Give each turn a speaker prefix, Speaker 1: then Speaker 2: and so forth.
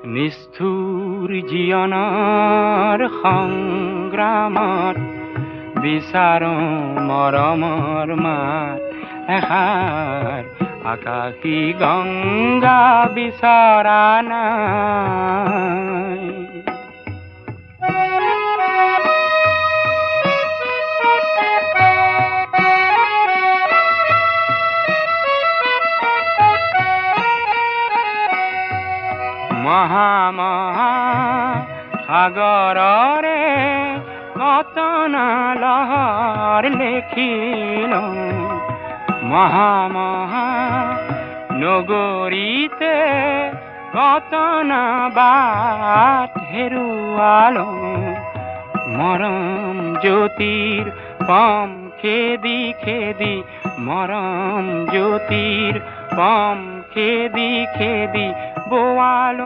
Speaker 1: নিষ্ঠুৰ জীৱনৰ সংগ্ৰামত বিচাৰো মৰমৰ মাত এষাৰ আকাশী গংগা বিচৰা নাই। মহা মহা সাগৰৰে কতন লহৰ লেখিলো, মহা মহা নগৰীতে কতন বাট হেৰুৱালো। মৰম জ্যোতিৰ পম খেদি খেদি, মৰম জ্যোতিৰ পম খেদি খেদি বোৱালো।